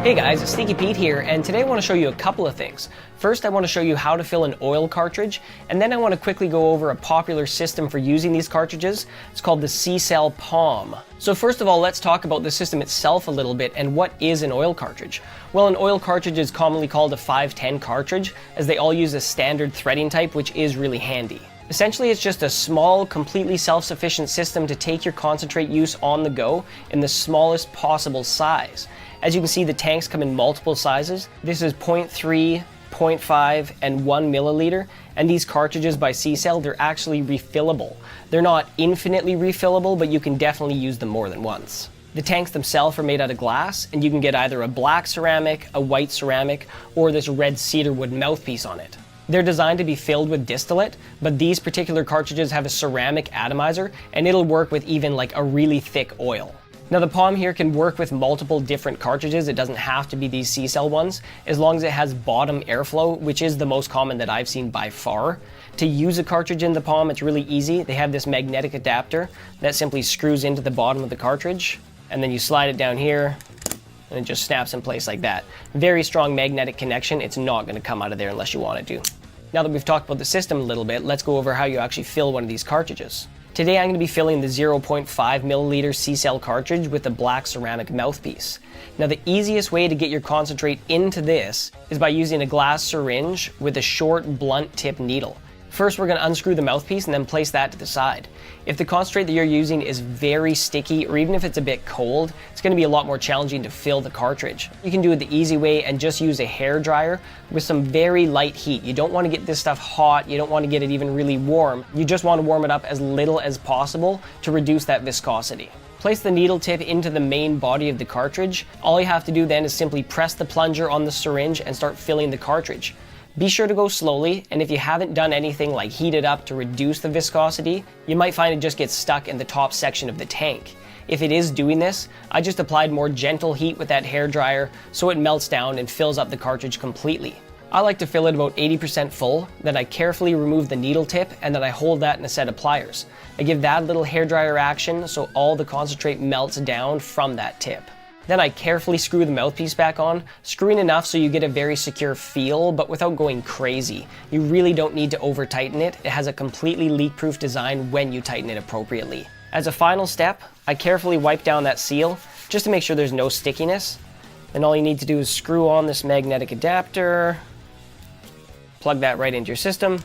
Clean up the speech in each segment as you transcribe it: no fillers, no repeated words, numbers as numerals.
Hey guys, it's Sneaky Pete here, and today I want to show you a couple of things. First, I want to show you how to fill an oil cartridge, and then I want to quickly go over a popular system for using these cartridges. It's called the C-Cell Palm. So first of all, let's talk about the system itself a little bit, and what is an oil cartridge? Well, an oil cartridge is commonly called a 510 cartridge, as they all use a standard threading type, which is really handy. Essentially, it's just a small, completely self-sufficient system to take your concentrate use on the go in the smallest possible size. As you can see, the tanks come in multiple sizes. This is 0.3, 0.5, and 1 milliliter. And these cartridges by C-Cell, they're actually refillable. They're not infinitely refillable, but you can definitely use them more than once. The tanks themselves are made out of glass, and you can get either a black ceramic, a white ceramic, or this red cedar wood mouthpiece on it. They're designed to be filled with distillate, but these particular cartridges have a ceramic atomizer, and it'll work with even like a really thick oil. Now the Palm here can work with multiple different cartridges. It doesn't have to be these C-Cell ones, as long as it has bottom airflow, which is the most common that I've seen by far. To use a cartridge in the Palm, it's really easy. They have this magnetic adapter that simply screws into the bottom of the cartridge, and then you slide it down here, and it just snaps in place like that. Very strong magnetic connection. It's not going to come out of there unless you want it to. Now that we've talked about the system a little bit, let's go over how you actually fill one of these cartridges. Today I'm going to be filling the 0.5 milliliter C-Cell cartridge with a black ceramic mouthpiece. Now the easiest way to get your concentrate into this is by using a glass syringe with a short blunt tip needle. First, we're going to unscrew the mouthpiece and then place that to the side. If the concentrate that you're using is very sticky, or even if it's a bit cold, it's going to be a lot more challenging to fill the cartridge. You can do it the easy way and just use a hair dryer with some very light heat. You don't want to get this stuff hot, you don't want to get it even really warm. You just want to warm it up as little as possible to reduce that viscosity. Place the needle tip into the main body of the cartridge. All you have to do then is simply press the plunger on the syringe and start filling the cartridge. Be sure to go slowly, and if you haven't done anything like heat it up to reduce the viscosity, you might find it just gets stuck in the top section of the tank. If it is doing this, I just applied more gentle heat with that hair dryer so it melts down and fills up the cartridge completely. I like to fill it about 80% full, then I carefully remove the needle tip and then I hold that in a set of pliers. I give that little hair dryer action so all the concentrate melts down from that tip. Then I carefully screw the mouthpiece back on, screwing enough so you get a very secure feel, but without going crazy. You really don't need to over tighten it. It has a completely leak-proof design when you tighten it appropriately. As a final step, I carefully wipe down that seal just to make sure there's no stickiness. Then all you need to do is screw on this magnetic adapter, plug that right into your system,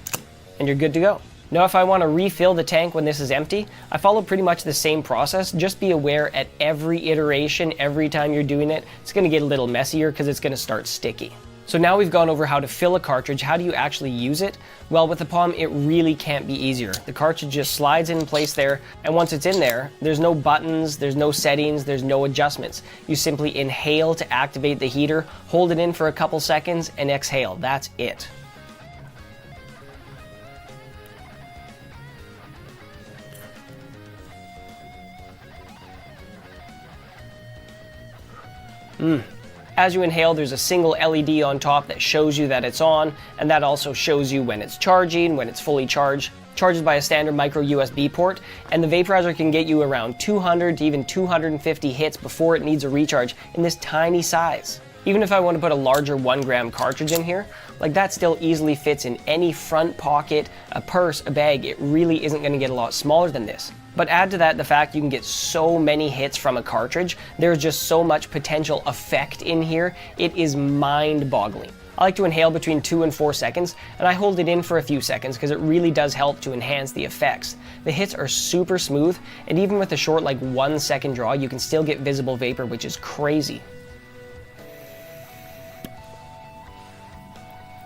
and you're good to go. Now if I want to refill the tank when this is empty, I follow pretty much the same process. Just be aware at every iteration, every time you're doing it, it's going to get a little messier because it's going to start sticky. So now we've gone over how to fill a cartridge. How do you actually use it? Well, with the Palm, it really can't be easier. The cartridge just slides in place there, and once it's in there, there's no buttons, there's no settings, there's no adjustments. You simply inhale to activate the heater, hold it in for a couple seconds, and exhale. That's it. As you inhale, there's a single LED on top that shows you that it's on, and that also shows you when it's charging, when it's fully charged. Charges by a standard micro USB port, and the vaporizer can get you around 200 to even 250 hits before it needs a recharge in this tiny size. Even if I want to put a larger 1 gram cartridge in here, like that still easily fits in any front pocket, a purse, a bag. It really isn't going to get a lot smaller than this. But add to that the fact you can get so many hits from a cartridge. There's just so much potential effect in here. It is mind-boggling. I like to inhale between 2 and 4 seconds, and I hold it in for a few seconds because it really does help to enhance the effects. The hits are super smooth, and even with a short 1 second draw, you can still get visible vapor, which is crazy.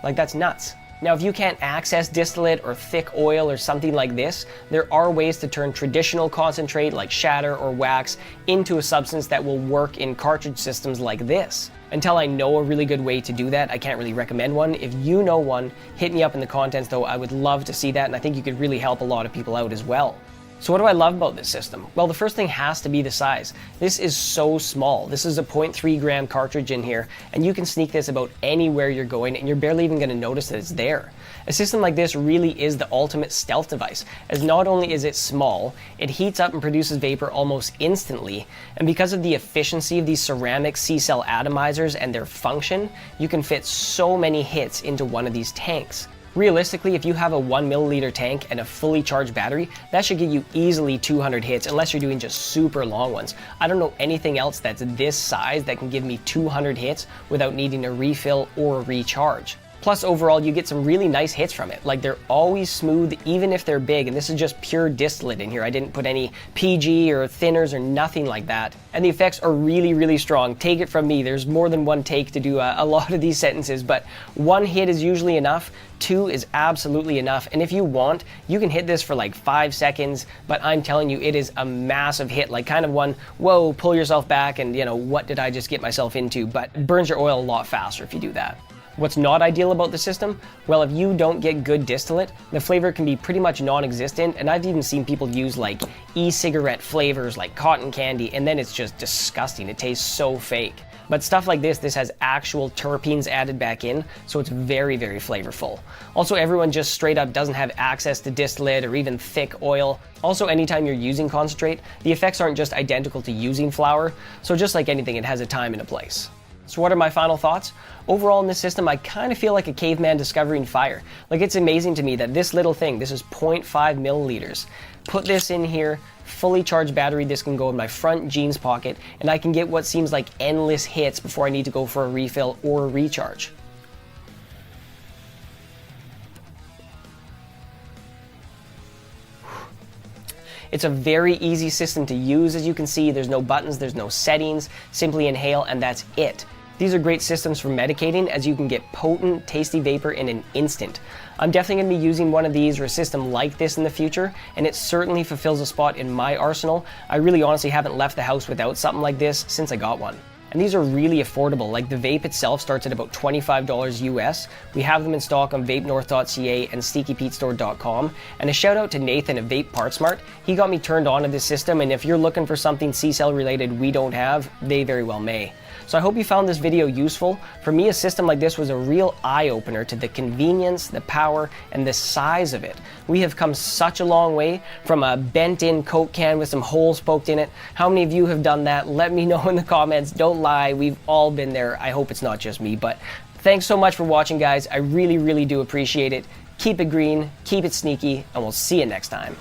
That's nuts. Now, if you can't access distillate or thick oil or something like this, there are ways to turn traditional concentrate like shatter or wax into a substance that will work in cartridge systems like this. Until I know a really good way to do that, I can't really recommend one. If you know one, hit me up in the comments though. I would love to see that, and I think you could really help a lot of people out as well. So what do I love about this system? Well, the first thing has to be the size. This is so small. This is a 0.3 gram cartridge in here, and you can sneak this about anywhere you're going, and you're barely even going to notice that it's there. A system like this really is the ultimate stealth device, as not only is it small, it heats up and produces vapor almost instantly, and because of the efficiency of these ceramic C-cell atomizers and their function, you can fit so many hits into one of these tanks. Realistically, if you have a 1 milliliter tank and a fully charged battery, that should get you easily 200 hits unless you're doing just super long ones. I don't know anything else that's this size that can give me 200 hits without needing a refill or a recharge. Plus, overall, you get some really nice hits from it. Like, they're always smooth, even if they're big, and this is just pure distillate in here. I didn't put any PG or thinners or nothing like that. And the effects are really, really strong. Take it from me, there's more than one take to do a lot of these sentences, but one hit is usually enough, two is absolutely enough, and if you want, you can hit this for like 5 seconds, but I'm telling you, it is a massive hit, like kind of one, whoa, pull yourself back and, you know, what did I just get myself into? But it burns your oil a lot faster if you do that. What's not ideal about the system? Well, if you don't get good distillate, the flavor can be pretty much non-existent, and I've even seen people use like e-cigarette flavors like cotton candy, and then it's just disgusting. It tastes so fake. But stuff like this has actual terpenes added back in, so it's very, very flavorful. Also, everyone just straight up doesn't have access to distillate or even thick oil. Also, anytime you're using concentrate, the effects aren't just identical to using flour, so just like anything, it has a time and a place. So what are my final thoughts? Overall in this system, I kind of feel like a caveman discovering fire. Like, it's amazing to me that this little thing, this is 0.5 milliliters. Put this in here, fully charged battery, this can go in my front jeans pocket, and I can get what seems like endless hits before I need to go for a refill or a recharge. It's a very easy system to use, as you can see. There's no buttons, there's no settings, simply inhale and that's it. These are great systems for medicating, as you can get potent, tasty vapor in an instant. I'm definitely going to be using one of these or a system like this in the future, and it certainly fulfills a spot in my arsenal. I really honestly haven't left the house without something like this since I got one. And these are really affordable. Like, the vape itself starts at about $25 US. We have them in stock on vapenorth.ca and sneakypetestore.com. And a shout out to Nathan of Vape Part Smart. He got me turned on to this system, and if you're looking for something C-cell related we don't have, they very well may. So I hope you found this video useful. For me, a system like this was a real eye-opener to the convenience, the power, and the size of it. We have come such a long way from a bent-in Coke can with some holes poked in it. How many of you have done that? Let me know in the comments. Don't lie, we've all been there. I hope it's not just me, but thanks so much for watching, guys. I really, really do appreciate it. Keep it green, keep it sneaky, and we'll see you next time.